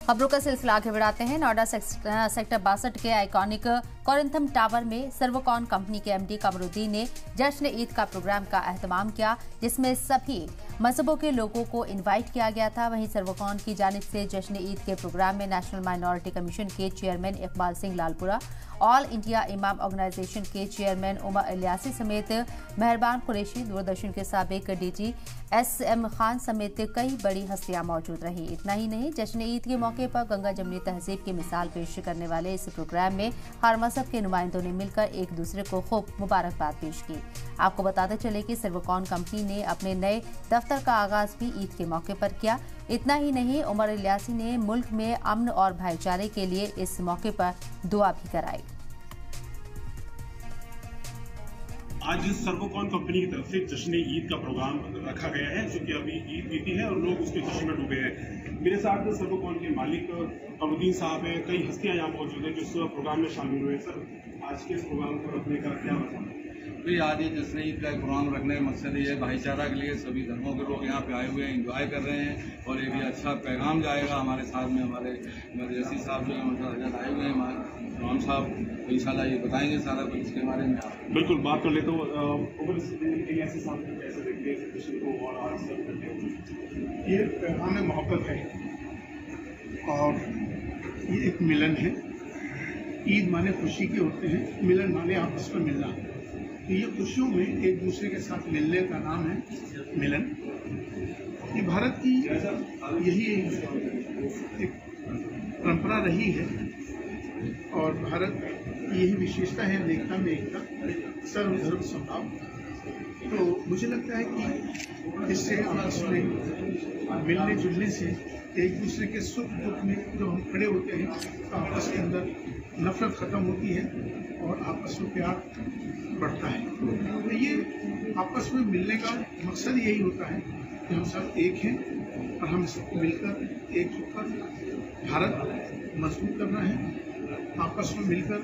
खबरों का सिलसिला आगे बढ़ाते हैं। नोएडा सेक्टर 62 के आइकॉनिक कोरिंथम टावर में सर्वकॉन कंपनी के एमडी कमरुद्दीन ने जश्न ईद का प्रोग्राम का एहतमाम किया, जिसमें सभी मजहबों के लोगों को इनवाइट किया गया था। वहीं सर्वकॉन की जानिब से जश्न ईद के प्रोग्राम में नेशनल माइनॉरिटी कमीशन के chairman Iqbal Singh Lalpura, all India इमाम ऑर्गेनाइजेशन के चेयरमैन उमर इलियासी समेत मेहरबान कुरैशी, दूरदर्शन के साबिक डीजी SM खान समेत कई बड़ी हस्तियां मौजूद रही। इतना ही नहीं, जश्न ईद के मौके पर गंगा जमनी तहजीब की मिसाल पेश करने वाले इस प्रोग्राम में हर मजहब के नुमाइंदों ने मिलकर एक दूसरे को खूब मुबारकबाद पेश की। आपको बताते चले कि सर्वकॉन कंपनी ने अपने नए दफ्तर का आगाज भी ईद के मौके पर किया। इतना ही नहीं, उमर इलियासी ने मुल्क में अमन और भाईचारे के लिए इस मौके पर दुआ भी कराई। आज सर्वकॉन कंपनी की तरफ से जश्न ईद का प्रोग्राम रखा गया है, जो कि अभी ईद बीती है और लोग उसके जश्न में डूबे हैं। मेरे साथ सर्वकॉन के मालिक कमरुद्दीन साहब हैं, कई हस्तियां यहाँ मौजूद हैं जो इस प्रोग्राम में शामिल हुए। सर, आज के इस प्रोग्राम को रखने का क्या मतलब है? भाई, आज ये जश्न ईद का प्रोग्राम रखने का मकसद ये है भाईचारा के लिए सभी धर्मों के लोग यहाँ पे आए हुए हैं, इंजॉय कर रहे हैं और एक अच्छा पैगाम जाएगा हमारे साथ में। हमारे मदरसी साहब जो है आए हुए हैं, इमाम साहब इंशाल्लाह ये बताएंगे सारा कुछ इसके बारे में। बिल्कुल, बात कर ले तो उमर इलियासी साहब कैसे देखते हैं खुशी को और आज सब करते हैं? ये पैगाम मोहब्बत है और ये एक मिलन है। ईद माने खुशी के होते हैं, मिलन माने आपस में मिलना। तो ये खुशियों में एक दूसरे के साथ मिलने का नाम है मिलन। ये भारत की यही एक परंपरा रही है और भारत की यही विशेषता है, अनेकता में एकता, सर्वधर्म समभाव। तो मुझे लगता है कि इससे आपस में मिलने जुलने से एक दूसरे के सुख दुख में जब हम खड़े होते हैं तो आपस के अंदर नफरत खत्म होती है और आपस में प्यार बढ़ता है। तो ये आपस में मिलने का मकसद यही होता है कि हम सब एक हैं और हम सबको मिलकर एक होकर भारत मजबूत करना है, आपस में मिलकर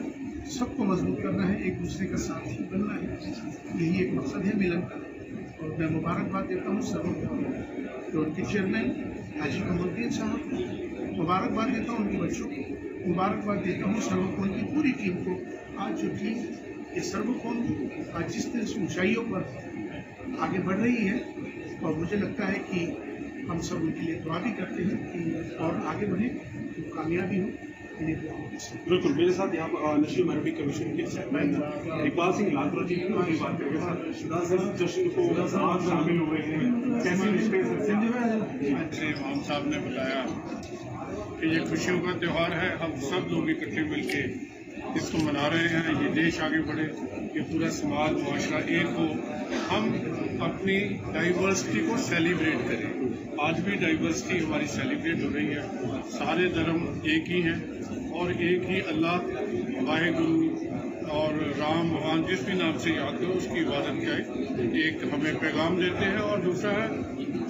सबको मजबूत करना है, एक दूसरे का साथी बनना है। यही एक मकसद है मिलन का। और मैं मुबारकबाद देता हूँ सर्वकॉन जो उनके चेयरमैन हाजी कमरुद्दीन साहब, मुबारकबाद देता हूँ उनके बच्चों को, मुबारकबाद देता हूँ सर्वकॉन की पूरी टीम को। आज जो टीम ये सर्वकॉन आज जिस तरह से ऊंचाइयों पर आगे बढ़ रही है और मुझे लगता है कि हम सब उनके लिए दुआ भी करते हैं कि और आगे बढ़े, तो कामयाबी हो। बिल्कुल, मेरे साथ यहाँ पर नेशनल माइनॉरिटी कमीशन के चेयरमैन इकबाल सिंह लालपुरा जी की बात करेंगे। सर, जश्न को समाज शामिल हुए हैं, कैसे रिश्ते से इमाम साहब ने बताया कि ये खुशियों का त्यौहार है, हम सब लोग इकट्ठे मिलके इसको मना रहे हैं। ये देश आगे बढ़े, ये पूरा समाज मुआशरा एक हो, हम अपनी डाइवर्सिटी को सेलिब्रेट करें। आज भी डाइवर्सिटी हमारी सेलिब्रेट हो रही है, सारे धर्म एक ही हैं और एक ही अल्लाह वाहेगुरु और राम भगवान जिस भी नाम से याद करो उसकी इबादत का एक हमें पैगाम देते हैं और दूसरा है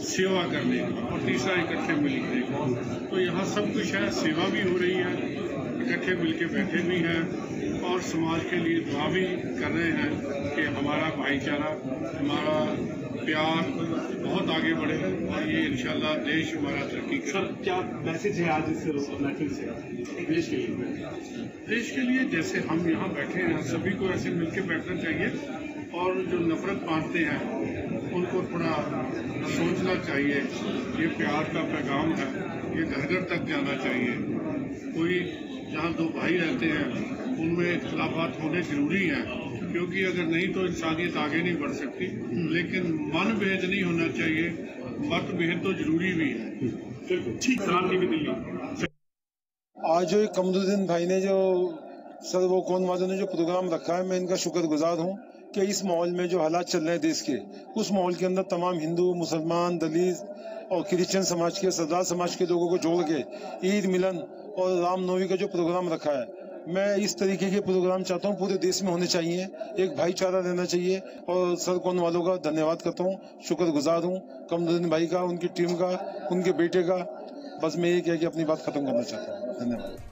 सेवा करने का और तीसरा इकट्ठे मिलने का। तो यहाँ सब कुछ है, सेवा भी हो रही है, इकट्ठे मिलके बैठे भी हैं और समाज के लिए दुआ भी कर रहे हैं कि हमारा भाईचारा, हमारा प्यार बहुत आगे बढ़े और ये इंशाल्लाह देश हमारा तरक्की करे। सर, क्या मैसेज है आज इस महफिल से देश के लिए? देश के लिए जैसे हम यहाँ बैठे हैं सभी को ऐसे मिलके बैठना चाहिए और जो नफरत बांटते हैं उनको थोड़ा सोचना चाहिए। ये प्यार का पैगाम है, ये घर घर तक जाना चाहिए। कोई जहाँ दो भाई रहते हैं उनमें इख्तिलाफात होने जरूरी हैं, क्योंकि अगर नहीं तो इंसानियत आगे नहीं बढ़ सकती। लेकिन मन भेद नहीं होना चाहिए, मत भेद तो जरूरी भी है। ठीक, सलाम टीवी दिल्ली। आज जो कमरुद्दीन भाई ने जो सर्वकॉन वालों ने जो प्रोग्राम रखा है, मैं इनका शुक्रगुजार हूँ कि इस माहौल में जो हालात चल रहे हैं देश के, उस माहौल के अंदर तमाम हिंदू, मुसलमान, दलित और क्रिश्चियन समाज के, सरदार समाज के लोगों को जोड़ के ईद मिलन और रामनवमी का जो प्रोग्राम रखा है, मैं इस तरीके के प्रोग्राम चाहता हूँ पूरे देश में होने चाहिए। एक भाईचारा रहना चाहिए और सर्वकॉन वालों का धन्यवाद करता हूँ, शुक्रगुजार हूँ कमरुद्दीन भाई का, उनकी टीम का, उनके बेटे का। बस मैं ये कह के अपनी बात खत्म करना चाहता हूँ। धन्यवाद।